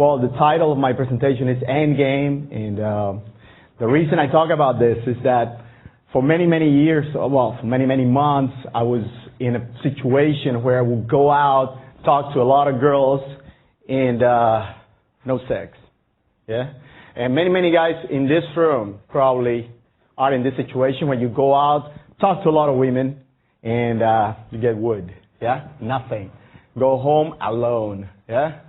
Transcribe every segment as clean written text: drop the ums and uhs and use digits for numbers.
Well, the title of my presentation is Endgame, and the reason I talk about this is that for many, many years, well, for many, many months, I was in a situation where I would go out, talk to a lot of girls, and no sex. Yeah? And many, many guys in this room probably are in this situation when you go out, talk to a lot of women, and you get wood. Yeah? Nothing. Go home alone. Yeah?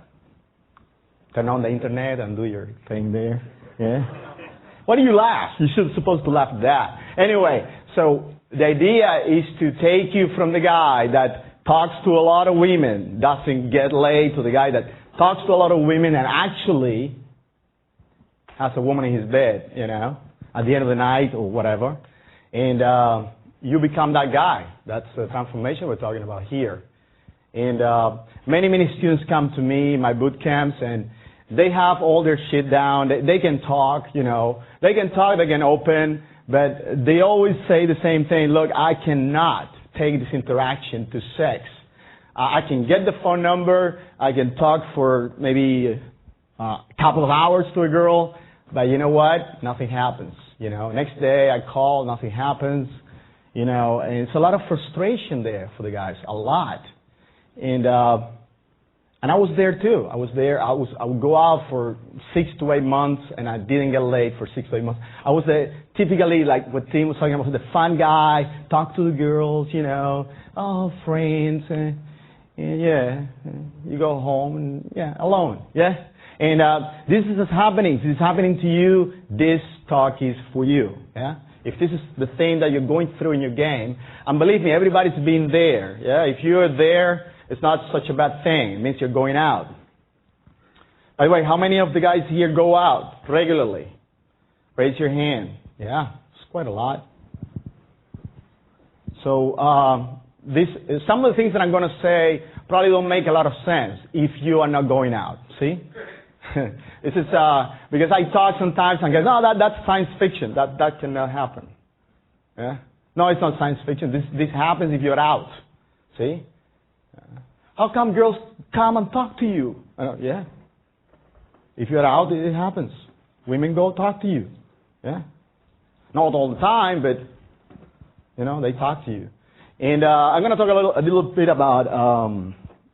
Turn on the internet and do your thing there. Yeah? Why do you laugh? You're supposed to laugh at that. Anyway, so the idea is to take you from the guy that talks to a lot of women, doesn't get laid, to the guy that talks to a lot of women and actually has a woman in his bed, you know, at the end of the night or whatever. And you become that guy. That's the transformation we're talking about here. And many, many students come to me in my boot camps, and they have all their shit down. They can talk, you know. They can talk, they can open, but they always say the same thing. Look, I cannot take this interaction to sex. I can get the phone number. I can talk for maybe a couple of hours to a girl, but you know what? Nothing happens. You know, next day I call, nothing happens. You know, and it's a lot of frustration there for the guys, a lot. And I was there too. I was there. I would go out for 6 to 8 months, and I didn't get laid for 6 to 8 months. I was typically, like what Tim was talking about, the fun guy, talk to the girls, you know, friends, and yeah, you go home and yeah, alone, yeah. And this is happening. This is happening to you. This talk is for you, yeah. If this is the thing that you're going through in your game, and believe me, everybody's been there, yeah. If you're there, it's not such a bad thing. It means you're going out. By the way, how many of the guys here go out regularly? Raise your hand. Yeah, it's quite a lot. So some of the things that I'm going to say probably don't make a lot of sense if you are not going out. See? This is because I talk sometimes and go, no, that's science fiction. That cannot happen. Yeah? No, it's not science fiction. This happens if you're out. See? How come girls come and talk to you? Yeah. If you're out, it happens. Women go talk to you. Yeah. Not all the time, but, you know, they talk to you. And I'm going to talk a little bit about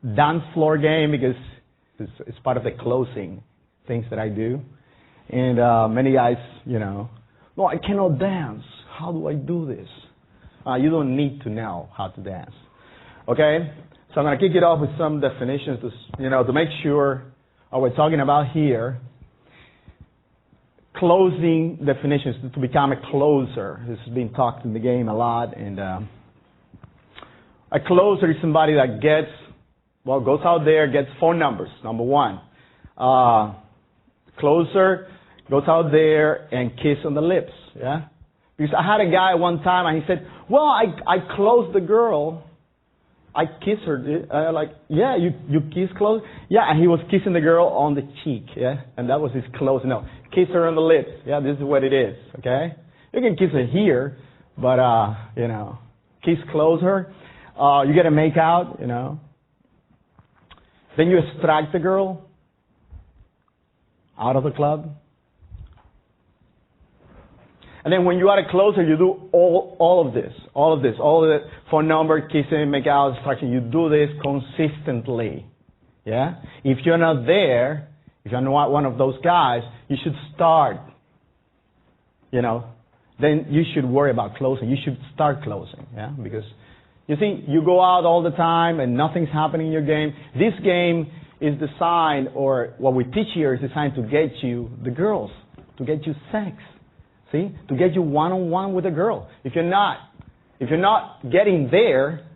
dance floor game because it's part of the closing things that I do. And many guys, you know, no, I cannot dance. How do I do this? You don't need to know how to dance. Okay? So I'm going to kick it off with some definitions to make sure what we're talking about here. Closing definitions to become a closer. This has been talked in the game a lot. And a closer is somebody that goes out there, gets phone numbers, number one. Closer goes out there and kiss on the lips. Yeah? Because I had a guy one time and he said, well, I closed the girl. I kissed her. Like, yeah, you kiss close? Yeah, and he was kissing the girl on the cheek, yeah? And that was his close. No, kiss her on the lips. Yeah, this is what it is, okay? You can kiss her here, but, you know, kiss close her. You get a make out, you know. Then you extract the girl out of the club. And then when you are a closer, you do all of the phone number, kissing, make out, instruction. You do this consistently. Yeah? If you're not there, if you're not one of those guys, you should start. You know, then you should worry about closing. You should start closing. Yeah? Because you see, you go out all the time and nothing's happening in your game. This game is designed, or what we teach here is designed to get you the girls, to get you sex. See? To get you one-on-one with a girl. If you're not getting there,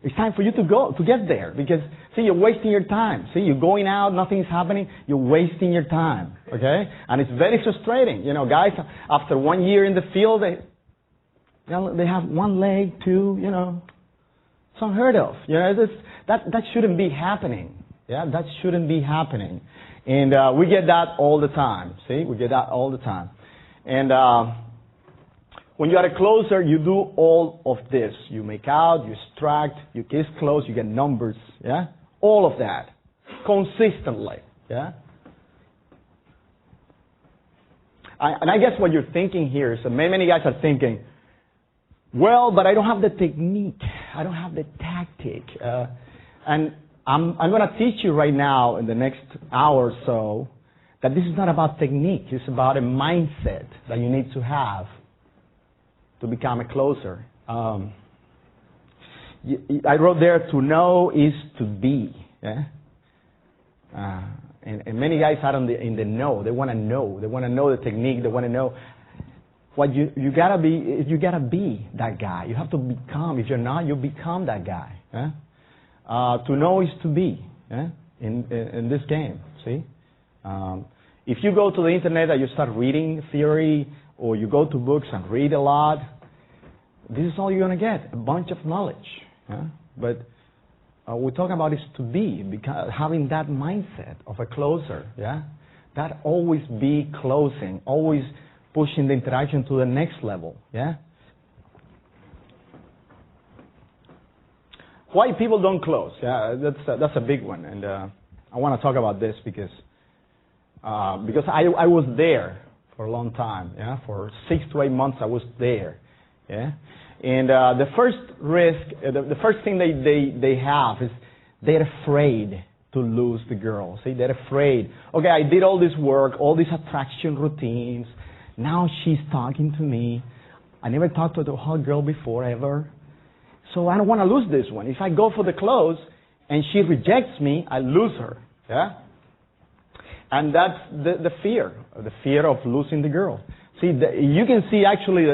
it's time for you to get there. Because, see, you're wasting your time. See, you're going out, nothing's happening, you're wasting your time. Okay? And it's very frustrating. You know, guys, after 1 year in the field, they have one leg, two, you know. It's unheard of. You know, that shouldn't be happening. Yeah, that shouldn't be happening. And we get that all the time. See? We get that all the time. And when you are a closer, you do all of this. You make out, you extract, you kiss close, you get numbers, yeah? All of that. Consistently, Yeah? And I guess what you're thinking here is that many guys are thinking, well, but I don't have the technique. I don't have the tactic. And I'm going to teach you right now in the next hour or so that this is not about technique. It's about a mindset that you need to have to become a closer. I wrote there, to know is to be. Yeah? And many guys are in the know. They want to know. They want to know the technique. They want to know what you gotta be. You gotta be that guy. You have to become. If you're not, you become that guy. Yeah? To know is to be. Yeah? In this game. See. If you go to the internet and you start reading theory, or you go to books and read a lot, this is all you're going to get, a bunch of knowledge. Yeah? But we're talking about is to be, because having that mindset of a closer. Yeah? That always be closing, always pushing the interaction to the next level. Yeah? Why people don't close? Yeah, that's a big one, and I want to talk about this because I was there for a long time. Yeah, for 6 to 8 months I was there. Yeah, and the first risk, the first thing they have is they're afraid to lose the girl. See, they're afraid. Okay, I did all this work, all these attraction routines. Now she's talking to me. I never talked to a hot girl before ever. So I don't want to lose this one. If I go for the close and she rejects me, I lose her. Yeah? And that's the fear of losing the girl. See, you can see actually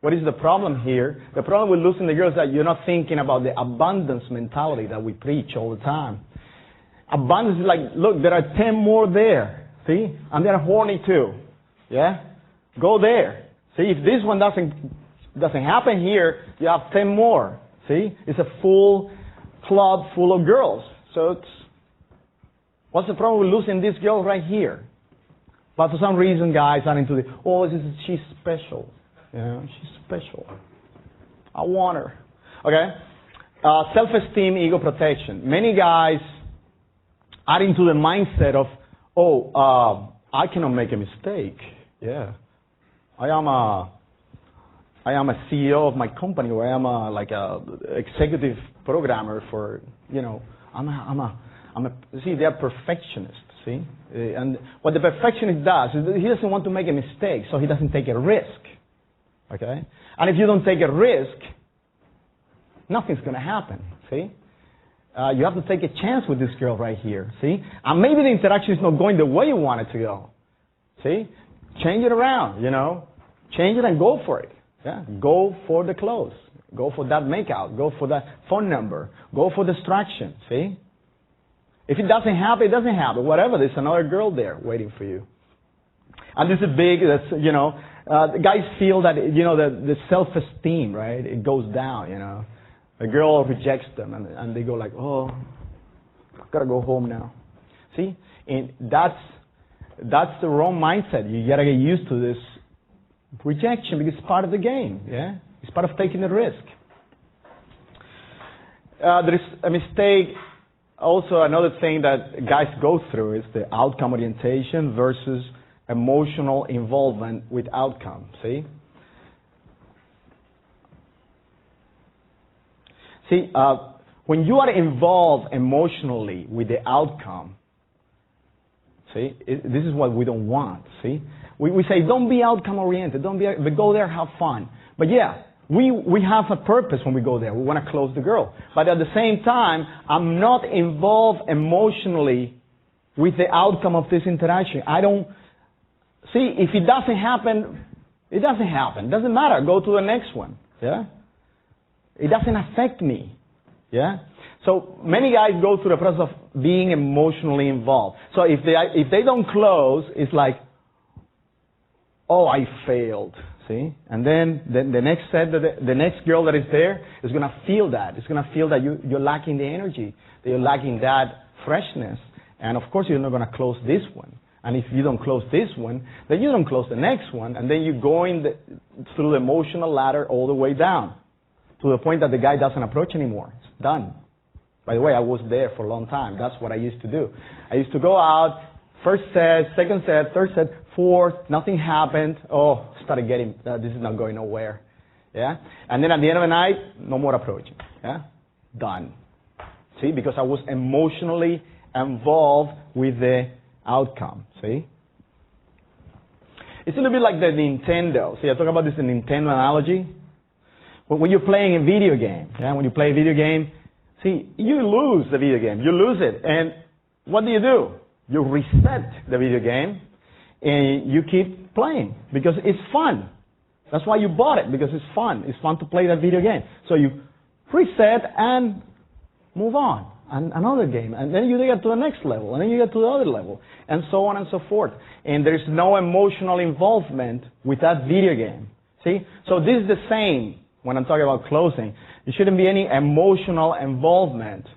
what is the problem here. The problem with losing the girl is that you're not thinking about the abundance mentality that we preach all the time. Abundance is like, look, there are 10 more there. See? And they're horny too. Yeah? Go there. See, if this one doesn't happen here, you have 10 more. See? It's a full club full of girls. So what's the problem with losing this girl right here? But for some reason, guys are into she's special. Yeah, she's special. I want her. Okay? Self-esteem, ego protection. Many guys are into the mindset of, I cannot make a mistake. Yeah. I am a CEO of my company, or I am a executive programmer for, see, they are perfectionists, see? And what the perfectionist does is he doesn't want to make a mistake, so he doesn't take a risk, okay? And if you don't take a risk, nothing's going to happen, see? You have to take a chance with this girl right here, see? And maybe the interaction is not going the way you want it to go, see? Change it around, Change it and go for it. Yeah, go for the close. Go for that makeout. Go for that phone number. Go for distraction. See? If it doesn't happen, it doesn't happen. Whatever, there's another girl there waiting for you. And this is big. The guys feel that, the self-esteem, right? It goes down, A girl rejects them and they go like, I've got to go home now. See? And that's the wrong mindset. You got to get used to this rejection, because it's part of the game, yeah? It's part of taking the risk. There is a mistake, also another thing that guys go through is the outcome orientation versus emotional involvement with outcome, see? See, when you are involved emotionally with the outcome, see, this is what we don't want, see? We say, don't be outcome-oriented. But go there, have fun. But yeah, we have a purpose when we go there. We want to close the girl. But at the same time, I'm not involved emotionally with the outcome of this interaction. I don't... See, if it doesn't happen, it doesn't happen. It doesn't matter. Go to the next one. Yeah? It doesn't affect me. Yeah? So many guys go through the process of being emotionally involved. So if they don't close, it's like, I failed, see? And then the next set, the next girl that is there is going to feel that. It's going to feel that you're lacking the energy, that you're lacking that freshness. And of course, you're not going to close this one. And if you don't close this one, then you don't close the next one. And then you're going through the emotional ladder all the way down to the point that the guy doesn't approach anymore. It's done. By the way, I was there for a long time. That's what I used to do. I used to go out, first set, second set, third set, fourth, nothing happened. Oh, started getting, this is not going nowhere. Yeah? And then at the end of the night, no more approaching. Yeah? Done. See? Because I was emotionally involved with the outcome. See? It's a little bit like the Nintendo. See, I talk about this in Nintendo analogy. When you're playing a video game, yeah, when you play a video game, see, you lose the video game. You lose it. And what do? You reset the video game and you keep playing because it's fun. That's why you bought it, because it's fun. It's fun to play that video game. So you reset and move on. And another game. And then you get to the next level. And then you get to the other level. And so on and so forth. And there's no emotional involvement with that video game. See? So this is the same when I'm talking about closing. There shouldn't be any emotional involvement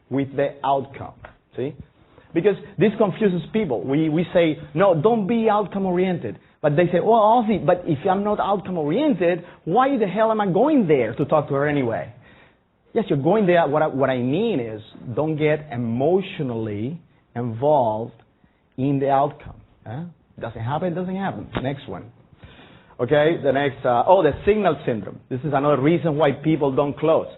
with the outcome. See? Because this confuses people. We say, no, don't be outcome oriented. But they say, well, Ozzie, but if I'm not outcome oriented, why the hell am I going there to talk to her anyway? Yes, you're going there. What I mean is, don't get emotionally involved in the outcome. Doesn't happen, doesn't happen. Next one. Okay, the next, the signal syndrome. This is another reason why people don't close.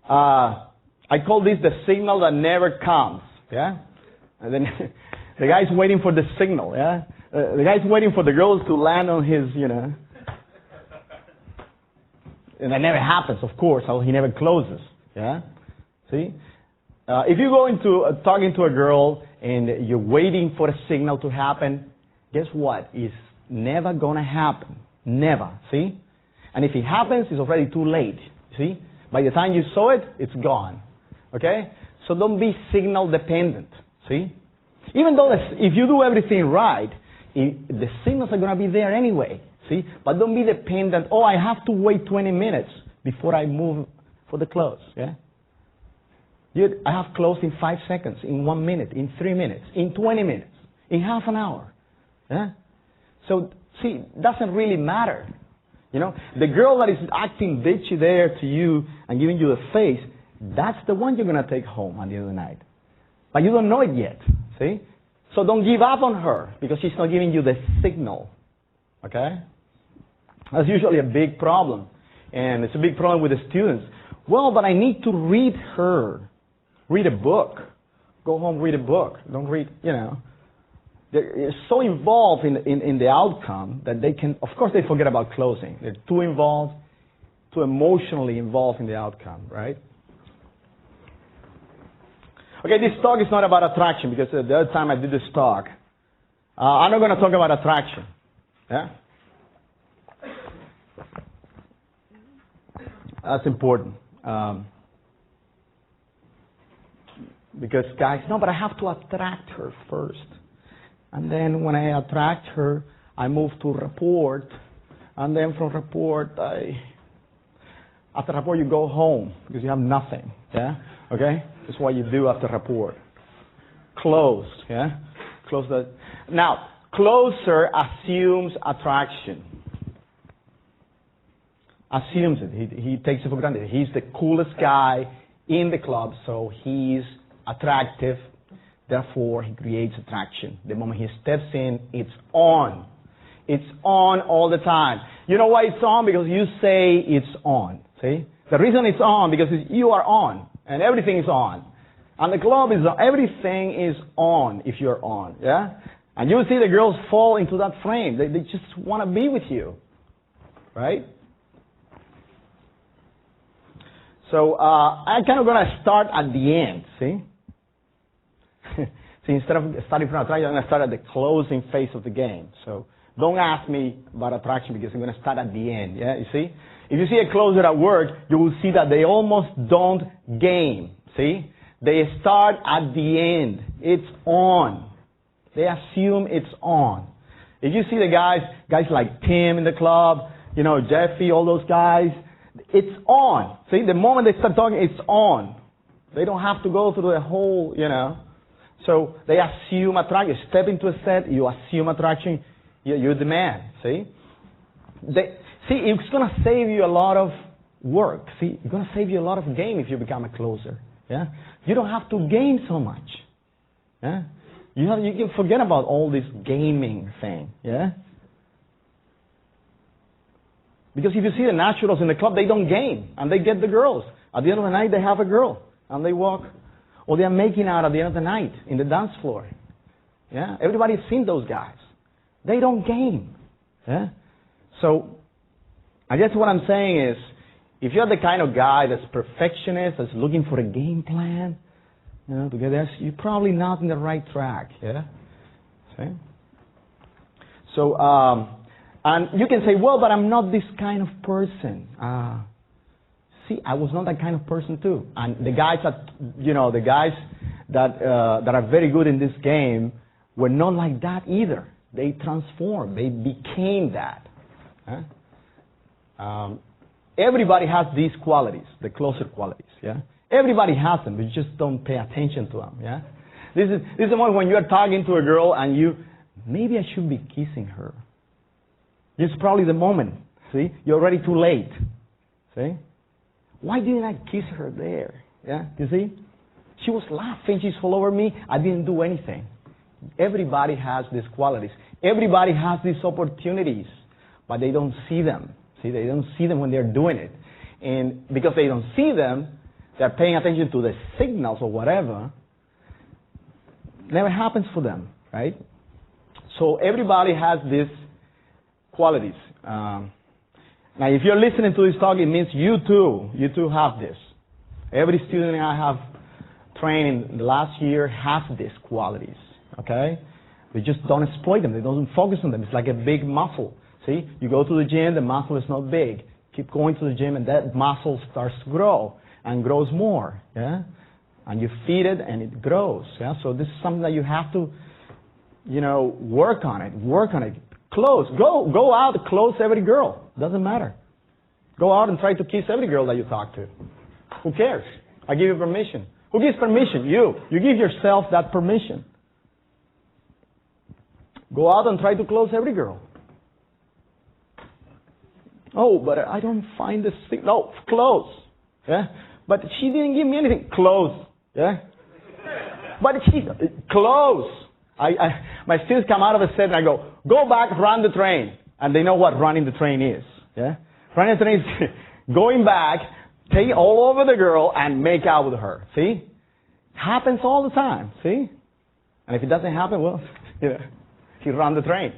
I call this the signal that never comes. Yeah? And then the guy's waiting for the signal. Yeah? The guy's waiting for the girls to land on his, and that never happens, of course. He never closes. Yeah? See? If you go into talking to a girl and you're waiting for a signal to happen, guess what? It's never going to happen. Never. See? And if it happens, it's already too late. See? By the time you saw it, it's gone. Okay? So don't be signal dependent. See? Even though if you do everything right, the signals are going to be there anyway. See? But don't be dependent. Oh, I have to wait 20 minutes before I move for the close. Yeah? I have closed in 5 seconds, in 1 minute, in 3 minutes, in 20 minutes, in half an hour. Yeah? So, see, it doesn't really matter. The girl that is acting bitchy there to you and giving you the face, that's the one you're going to take home at the end of the night. But you don't know it yet. See? So don't give up on her because she's not giving you the signal. Okay? That's usually a big problem. And it's a big problem with the students. Well, but I need to read her. Read a book. Go home, read a book. Don't read, They're so involved in the outcome that they can, of course they forget about closing. They're too involved, too emotionally involved in the outcome, right? Okay, this talk is not about attraction because the other time I did this talk, I'm not going to talk about attraction. Yeah? That's important. Because guys, no, but I have to attract her first. And then when I attract her, I move to report. And then from report, after report you go home because you have nothing. Yeah? Okay? That's what you do after report. Close. Yeah? Close that. Now, closer assumes attraction. Assumes it. He takes it for granted. He's the coolest guy in the club, so he's attractive. Therefore, he creates attraction. The moment he steps in, it's on. It's on all the time. You know why it's on? Because you say it's on. See? The reason it's on because you are on. And everything is on. And the club is on. Everything is on if you're on. Yeah? And you will see the girls fall into that frame. They just want to be with you. Right? So I'm kind of going to start at the end. See? See, instead of starting from attraction, I'm going to start at the closing phase of the game. So don't ask me about attraction because I'm going to start at the end. Yeah, you see? If you see a closer at work, you will see that they almost don't game. See? They start at the end. It's on. They assume it's on. If you see the guys like Tim in the club, Jeffy, all those guys, it's on. See? The moment they start talking, it's on. They don't have to go through the whole, So they assume attraction. You step into a set, you assume attraction, you're the man. See? It's going to save you a lot of work. See? It's going to save you a lot of game if you become a closer. Yeah? You don't have to game so much. Yeah? You can forget about all this gaming thing. Yeah? Because if you see the naturals in the club, they don't game, and they get the girls. At the end of the night, they have a girl, and they walk, or they are making out at the end of the night in the dance floor. Yeah? Everybody's seen those guys. They don't game. Yeah? So, I guess what I'm saying is, if you're the kind of guy that's perfectionist, that's looking for a game plan, to get there, you're probably not in the right track. Yeah? See? So, and you can say, well, but I'm not this kind of person. See, I was not that kind of person too. And the guys that are very good in this game were not like that either. They transformed. They became that. Everybody has these qualities, the closer qualities. Yeah, everybody has them. You just don't pay attention to them. Yeah, this is the moment when you are talking to a girl and maybe I should be kissing her. This is probably the moment. See, you're already too late. See, why didn't I kiss her there? Yeah, you see, she was laughing. She's all over me. I didn't do anything. Everybody has these qualities. Everybody has these opportunities, but they don't see them. See, they don't see them when they're doing it. And because they don't see them, they're paying attention to the signals or whatever. It never happens for them, right? So everybody has these qualities. Now, if you're listening to this talk, it means you too have this. Every student I have trained in the last year has these qualities. Okay? They just don't exploit them. They don't focus on them. It's like a big muscle. See? You go to the gym, the muscle is not big. Keep going to the gym, and that muscle starts to grow and grows more. Yeah? And you feed it, and it grows. Yeah? So this is something that you have to, work on it. Work on it. Close. Go out and close every girl. Doesn't matter. Go out and try to kiss every girl that you talk to. Who cares? I give you permission. Who gives permission? You. You give yourself that permission. Go out and try to close every girl. Oh, but I don't find this thing. No, close. Yeah? But she didn't give me anything. Close. Yeah? But close. My students come out of the set and I go back, run the train. And they know what running the train is. Yeah? Running the train is going back, take all over the girl and make out with her. See? Happens all the time. See? And if it doesn't happen, well, you run the train.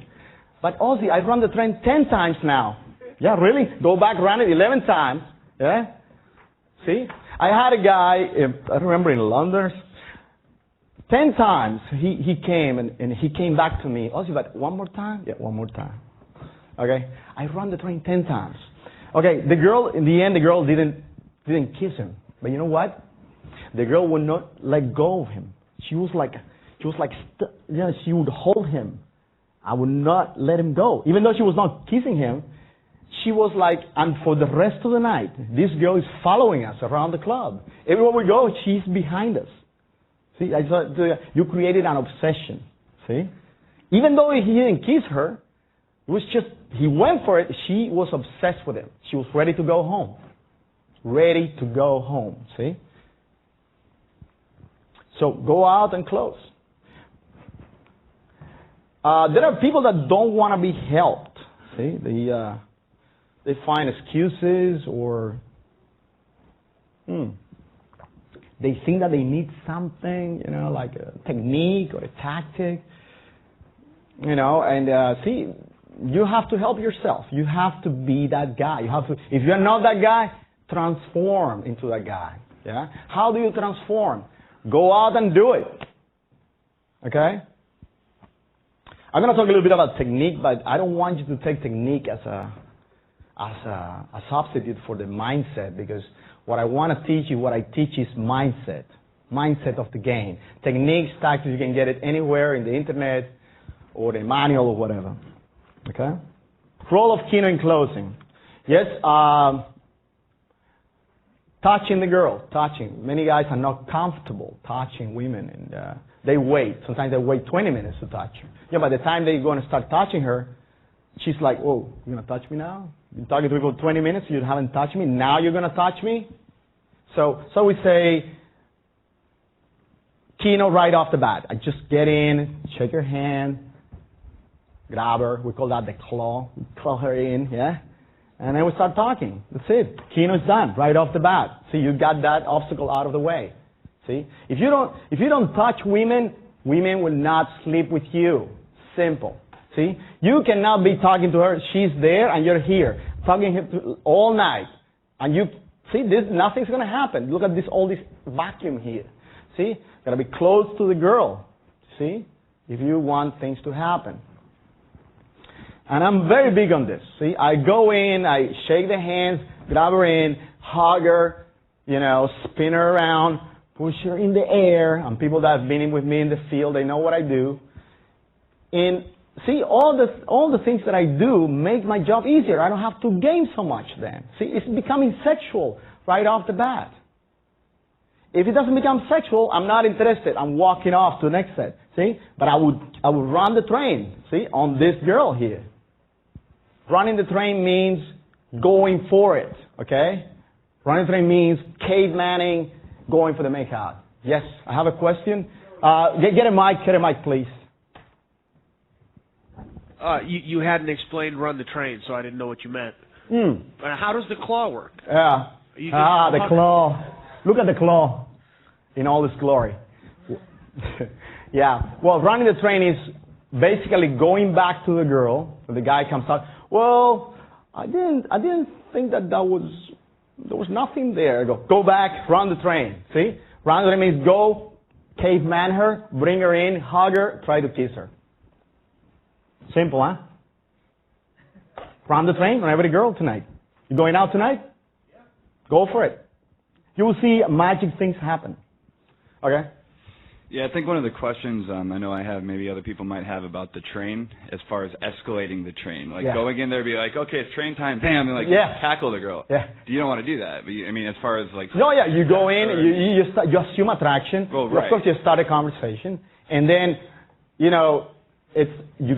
But Ozzie, I run the train 10 times now. Yeah, really? Go back, run it 11 times. Yeah? See? I had a guy, I remember in London, 10 times he came and he came back to me. Ozzie, but one more time? Yeah, one more time. Okay? I run the train 10 times. Okay, in the end, the girl didn't kiss him. But you know what? The girl would not let go of him. She would hold him. I would not let him go. Even though she was not kissing him, she was like, and for the rest of the night, this girl is following us around the club. Everywhere we go, she's behind us. See, you created an obsession. See? Even though he didn't kiss her, it was just, he went for it, she was obsessed with him. She was ready to go home. Ready to go home. See? So, go out and close. There are people that don't want to be helped. See? They find excuses or they think that they need something, like a technique or a tactic, and see, you have to help yourself. You have to be that guy. If you're not that guy, transform into that guy. Yeah? How do you transform? Go out and do it. Okay? I'm going to talk a little bit about technique, but I don't want you to take technique as a substitute for the mindset, because what I want to teach you, what I teach is mindset of the game. Techniques, tactics, you can get it anywhere in the internet or the manual or whatever. Okay? Role of Kino in closing. Yes, touching the girl, touching. Many guys are not comfortable touching women, and they wait. Sometimes they wait 20 minutes to touch her. Yeah, by the time they're going to start touching her, she's like, whoa, you're going to touch me now? You've been talking to me for 20 minutes, you haven't touched me, now you're going to touch me? So we say, Kino right off the bat. I just get in, shake her hand, grab her. We call that the claw. We claw her in, yeah? And then we start talking. That's it. Kino's done right off the bat. See, you got that obstacle out of the way. See? If you don't touch women, women will not sleep with you. Simple. See? You cannot be talking to her. She's there and you're here. Talking to her all night. And you, see, nothing's going to happen. Look at all this vacuum here. See? Got to be close to the girl. See? If you want things to happen. And I'm very big on this. See? I go in, I shake the hands, grab her in, hug her, spin her around, push her in the air. And people that have been in with me in the field, they know what I do. And see, all the things that I do make my job easier. I don't have to game so much then. See, it's becoming sexual right off the bat. If it doesn't become sexual, I'm not interested. I'm walking off to the next set. See? But I would run the train, see, on this girl here. Running the train means going for it, okay? Running the train means cavemanning, going for the makeout. Yes, I have a question. Get a mic, please. You hadn't explained run the train, so I didn't know what you meant. How does the claw work? Yeah. The claw. Look at the claw in all its glory. Yeah. Well, running the train is basically going back to the girl. When the guy comes out. Well, I didn't think there was nothing there. Go back, run the train. See? Run the train means go, caveman her, bring her in, hug her, try to kiss her. Simple, huh? Run the train on every girl tonight. You going out tonight? Yeah. Go for it. You will see magic things happen. Okay? Yeah, I think one of the questions I know I have, maybe other people might have about the train, as far as escalating the train. Like going in there, be like, okay, it's train time, bam, and tackle the girl. Yeah. You don't want to do that. But as far as like... No, yeah, you go in, you assume attraction. Well, right. Of course, you start a conversation. And then, you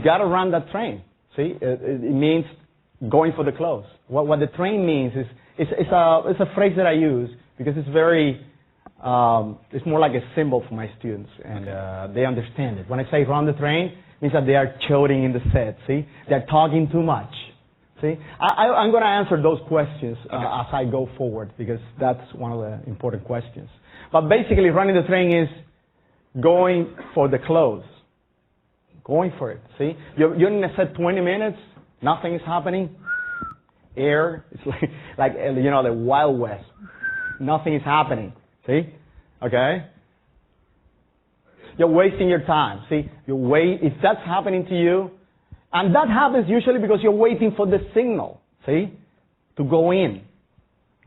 got to run that train. See? It means going for the close. What the train means is, it's a phrase that I use because it's very... it's more like a symbol for my students, and they understand it. When I say run the train, it means that they are choking in the set, see? They're talking too much, see? I'm going to answer those questions as I go forward, because that's one of the important questions. But basically, running the train is going for the close. Going for it, see? You're in a set 20 minutes, nothing is happening. Air, it's like the Wild West. Nothing is happening. See? Okay? You're wasting your time. See? If that's happening to you, and that happens usually because you're waiting for the signal, see? To go in.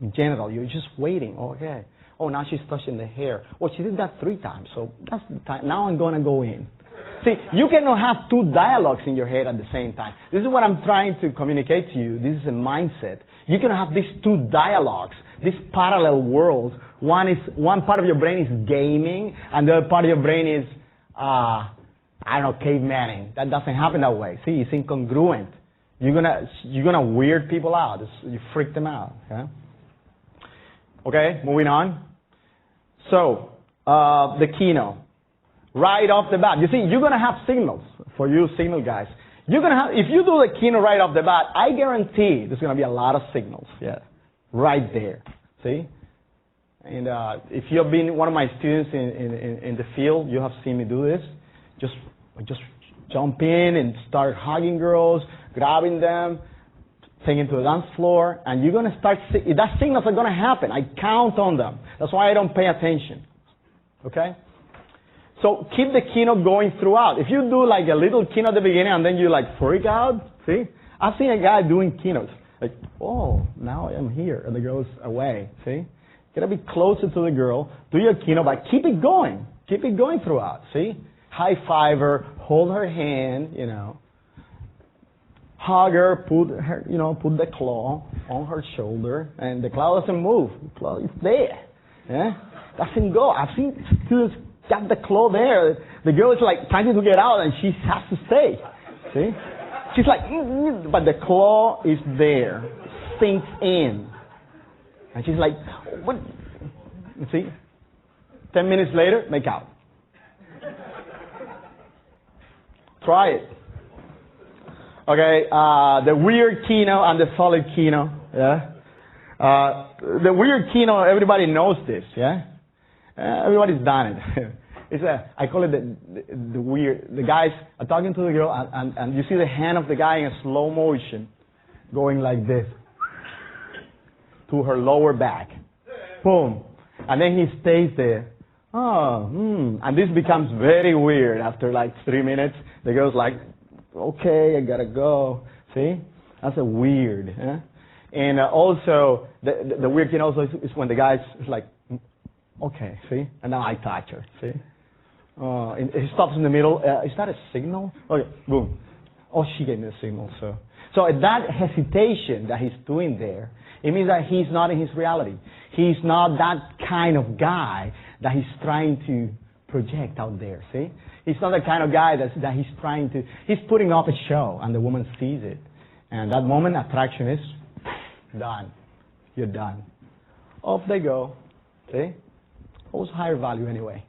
In general, you're just waiting. Okay. Oh, now she's touching the hair. Well, she did that 3 times, so that's the time. Now I'm going to go in. See, you cannot have 2 dialogues in your head at the same time. This is what I'm trying to communicate to you. This is a mindset. You cannot have these 2 dialogues, these parallel worlds. One part of your brain is gaming, and the other part of your brain is, cavemanning. That doesn't happen that way. See, it's incongruent. You're gonna weird people out. You freak them out. Okay, moving on. So, the keynote. Right off the bat. You see, you're gonna have signals. For you signal guys. If you do the keynote right off the bat, I guarantee there's gonna be a lot of signals. Yeah. Right there. See? And if you have been one of my students in the field, you have seen me do this. Just jump in and start hugging girls, grabbing them, taking to the dance floor, and you're going to start, that signals are going to happen. I count on them. That's why I don't pay attention. Okay? So keep the keynote going throughout. If you do like a little keynote at the beginning and then you like freak out, see? I've seen a guy doing keynotes. Like, oh, now I am here, and the girl's away, see? You gotta be closer to the girl, do your keynote, but keep it going. Keep it going throughout, see? High five her, hold her hand, hug her, put the claw on her shoulder, and the claw doesn't move. The claw is there. Yeah? Doesn't go. I've seen students got the claw there. The girl is like trying to get out, and she has to stay. See? She's like, but the claw is there, sinks in. And she's like, what? You see? 10 minutes later, make out. Try it. Okay, the weird kino and the solid kino, yeah? The weird kino, everybody knows this, yeah? Everybody's done it. I call it the weird, the guys are talking to the girl and you see the hand of the guy in slow motion going like this to her lower back. Boom. And then he stays there. And this becomes very weird after like 3 minutes. The girl's like, okay, I gotta go. See? That's a weird. Eh? And also, the weird thing also is when the guy's like, okay, see? And now I touch her, see? He stops in the middle. Is that a signal? Okay, boom. Oh, she gave me a signal. So that hesitation that he's doing there, it means that he's not in his reality. He's not that kind of guy that he's trying to project out there, see? He's not the kind of guy that he's putting up a show and the woman sees it. And that moment, attraction is done. You're done. Off they go, see? What's higher value anyway?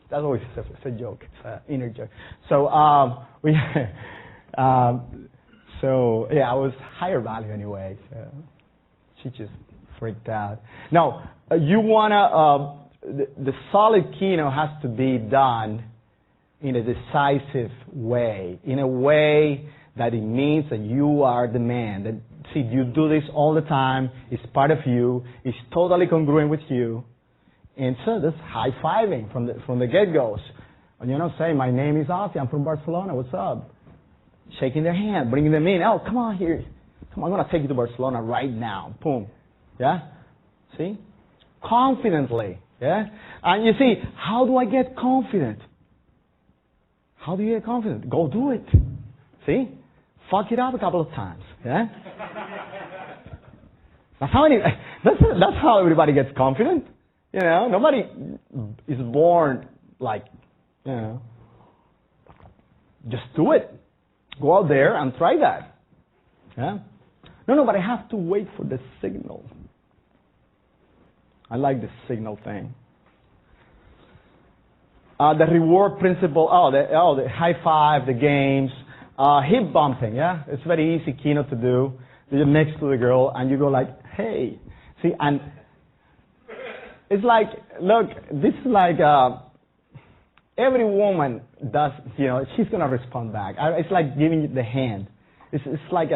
That's always a joke. It's an inner joke. So, I was higher value anyway. So she just freaked out. Now, you wanna, the solid kino has to be done in a decisive way, in a way that it means that you are the man. That, see, you do this all the time. It's part of you. It's totally congruent with you. And so this high-fiving from the get-goes. And, saying, my name is Ozzie. I'm from Barcelona. What's up? Shaking their hand, bringing them in. Oh, come on here. Come on, I'm going to take you to Barcelona right now. Boom. Yeah? See? Confidently. Yeah? And you see, how do I get confident? How do you get confident? Go do it. See? Fuck it up a couple of times. Yeah? That's how everybody gets confident. Nobody is born like, just do it. Go out there and try that. Yeah? No, but I have to wait for the signal. I like the signal thing. The reward principle, the high five, the games, hip bumping, yeah? It's very easy, kino to do. You're next to the girl and you go like, hey. See, and it's like, look, this is like, every woman does, she's going to respond back. It's like giving you the hand. It's like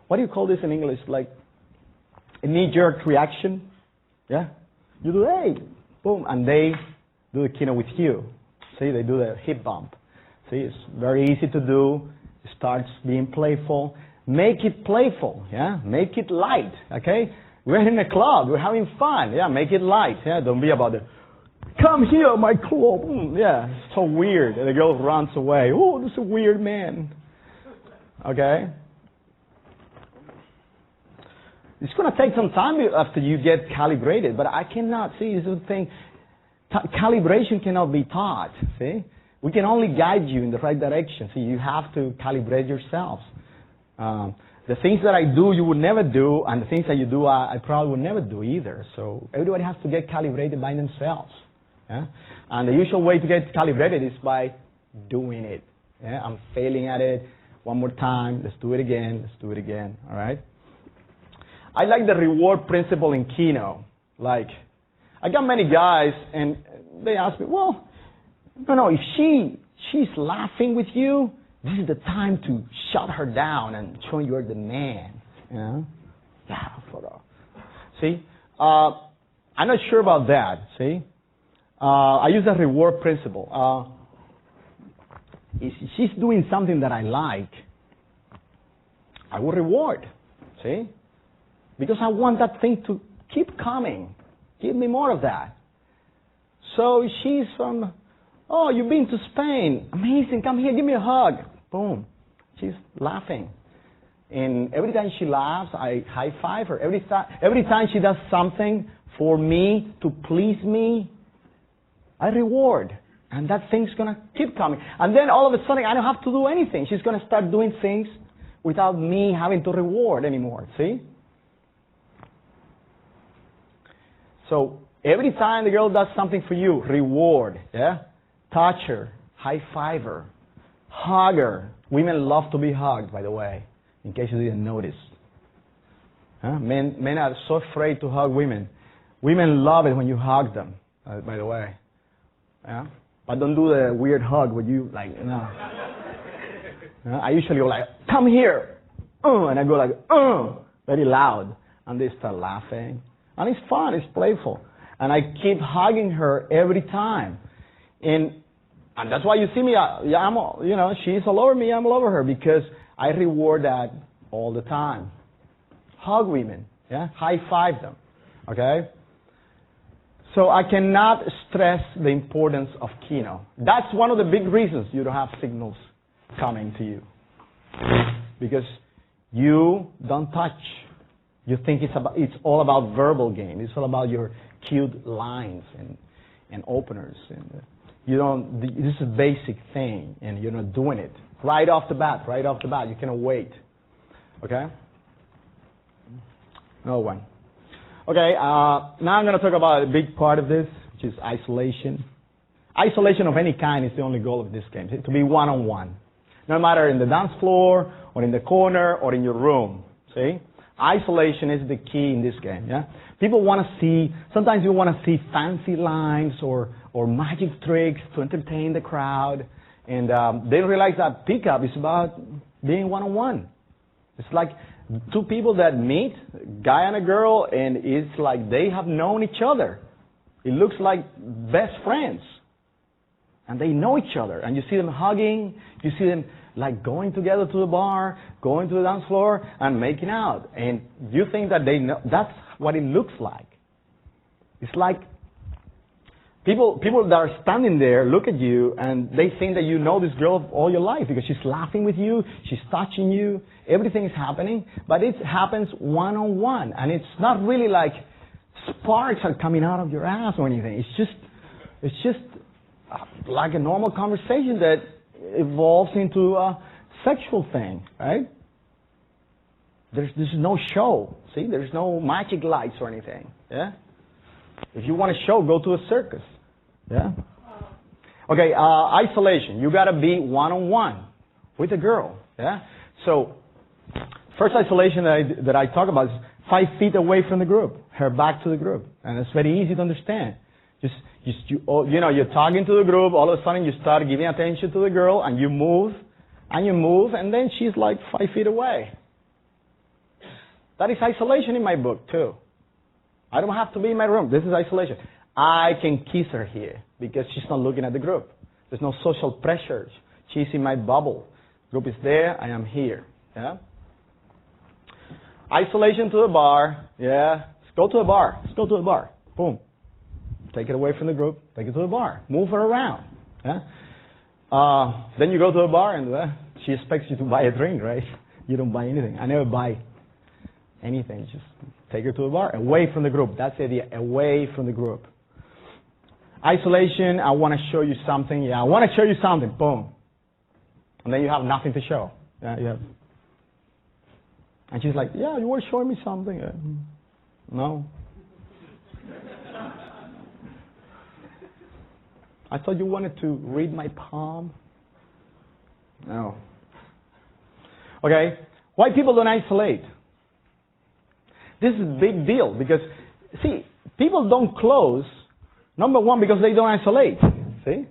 what do you call this in English? Like a knee-jerk reaction. Yeah? You do, hey, boom, and they do the kino with you. See, they do the hip bump. See, it's very easy to do. It starts being playful. Make it playful, yeah? Make it light, okay? We're in a club. We're having fun. Yeah, make it light. Yeah, don't be about it. Come here, my club. Yeah, it's so weird. And the girl runs away. Oh, this is a weird man. Okay? It's going to take some time after you get calibrated, but I cannot see this thing. Calibration cannot be taught, see? We can only guide you in the right direction. See, you have to calibrate yourselves. The things that I do, you would never do, and the things that you do, I probably would never do either. So everybody has to get calibrated by themselves. Yeah? And the usual way to get calibrated is by doing it. Yeah? I'm failing at it. One more time. Let's do it again. Let's do it again. All right? I like the reward principle in kino. Like, I got many guys, and they ask me, well, if she's laughing with you, this is the time to shut her down and show you're the man. Yeah, see? I'm not sure about that, see? I use the reward principle. If she's doing something that I like, I will reward, see? Because I want that thing to keep coming. Give me more of that. So she's from, oh, you've been to Spain. Amazing, come here, give me a hug. Boom. She's laughing. And every time she laughs, I high five her. Every time she does something for me, to please me, I reward. And that thing's going to keep coming. And then all of a sudden, I don't have to do anything. She's going to start doing things without me having to reward anymore. See? So every time the girl does something for you, reward. Yeah? Touch her. High five her. Hugger. Women love to be hugged, by the way, in case you didn't notice. Men are so afraid to hug women. Women love it when you hug them, by the way. Yeah? But don't do the weird hug where you, like, no. I usually go like, come here. And I go like, very loud. And they start laughing. And it's fun, it's playful. And I keep hugging her every time. And that's why you see me, she's all over me, I'm all over her, because I reward that all the time. Hug women, yeah? High five them, okay? So I cannot stress the importance of Kino. That's one of the big reasons you don't have signals coming to you. Because you don't touch. You think it's all about verbal game. It's all about your cute lines and openers. And this is a basic thing, and you're not doing it. Right off the bat, you cannot wait. Okay? No one. Okay, now I'm going to talk about a big part of this, which is isolation. Isolation of any kind is the only goal of this game, to be one-on-one. No matter in the dance floor, or in the corner, or in your room. See? Isolation is the key in this game, yeah? People want to see, sometimes you want to see fancy lines or magic tricks to entertain the crowd. And they realize that pickup is about being one-on-one. It's like two people that meet, a guy and a girl, and it's like they have known each other. It looks like best friends. And they know each other. And you see them hugging, you see them like going together to the bar, going to the dance floor, and making out. And you think that they know, that's what it looks like. It's like people that are standing there look at you and they think that you know this girl all your life because she's laughing with you, she's touching you, everything is happening, but it happens one-on-one. And it's not really like sparks are coming out of your ass or anything. It's just like a normal conversation that evolves into a sexual thing, right? There's no show. See, there's no magic lights or anything. Yeah. If you want a show, go to a circus. Yeah. Okay. Isolation. You got to be one-on-one with a girl. Yeah. So, first isolation that I talk about is 5 feet away from the group, her back to the group, and it's very easy to understand. You're talking to the group, all of a sudden you start giving attention to the girl, and you move, and then she's like 5 feet away. That is isolation in my book, too. I don't have to be in my room. This is isolation. I can kiss her here because she's not looking at the group. There's no social pressure. She's in my bubble. Group is there, I am here. Yeah? Isolation to the bar. Yeah. Let's go to the bar. Boom. Take it away from the group. Take it to the bar. Move her around. Yeah? Then you go to the bar and she expects you to buy a drink, right? You don't buy anything. I never buy anything. Just take her to the bar. Away from the group. That's the idea. Away from the group. Isolation. I want to show you something. Yeah, I want to show you something. Boom. And then you have nothing to show. Yeah, you have. And she's like, yeah, you were showing me something. No. I thought you wanted to read my palm. No. Okay. Why people don't isolate? This is a big deal because, see, people don't close, number one, because they don't isolate. See?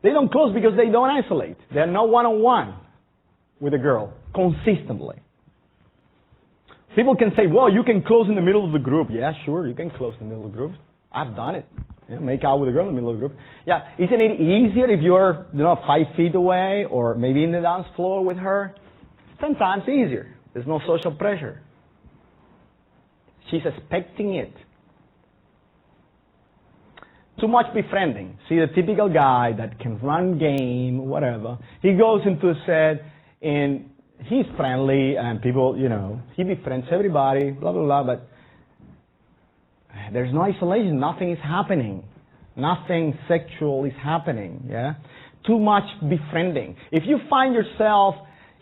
They don't close because they don't isolate. They're not one-on-one with a girl consistently. People can say, well, you can close in the middle of the group. Yeah, sure, you can close in the middle of the group. I've done it. Yeah, make out with a girl in the middle of the group. Yeah, isn't it easier if you're 5 feet away or maybe in the dance floor with her? 10 times easier. There's no social pressure. She's expecting it. Too much befriending. See, the typical guy that can run game, whatever. He goes into a set and he's friendly and people, he befriends everybody, blah, blah, blah, but there's no isolation. Nothing is happening. Nothing sexual is happening, yeah? Too much befriending. If you find yourself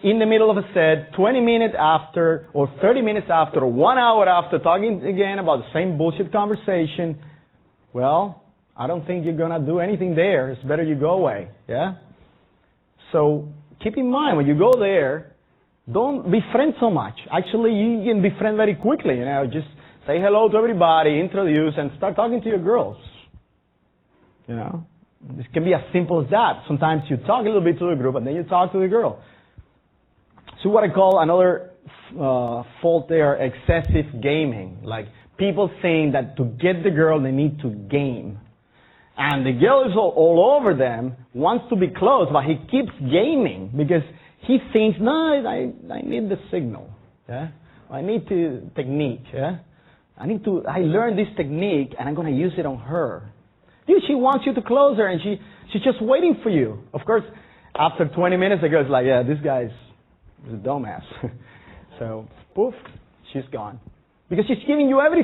in the middle of a set, 20 minutes after, or 30 minutes after, or 1 hour after, talking again about the same bullshit conversation, well, I don't think you're going to do anything there. It's better you go away. Yeah? So keep in mind, when you go there, don't befriend so much. Actually, you can befriend very quickly. You know, just say hello to everybody, introduce, and start talking to your girls. You know? This can be as simple as that. Sometimes you talk a little bit to the group, and then you talk to the girl. So what I call another fault there, excessive gaming. Like, people saying that to get the girl, they need to game. And the girl is all over them, wants to be close, but he keeps gaming because he thinks, no, I need the signal. Yeah? I need the technique. Yeah? I learned this technique, and I'm going to use it on her. Dude, she wants you to close her, and she's just waiting for you. Of course, after 20 minutes, the girl's like, yeah, this guy's a dumbass. So, poof, she's gone. Because she's giving you everything.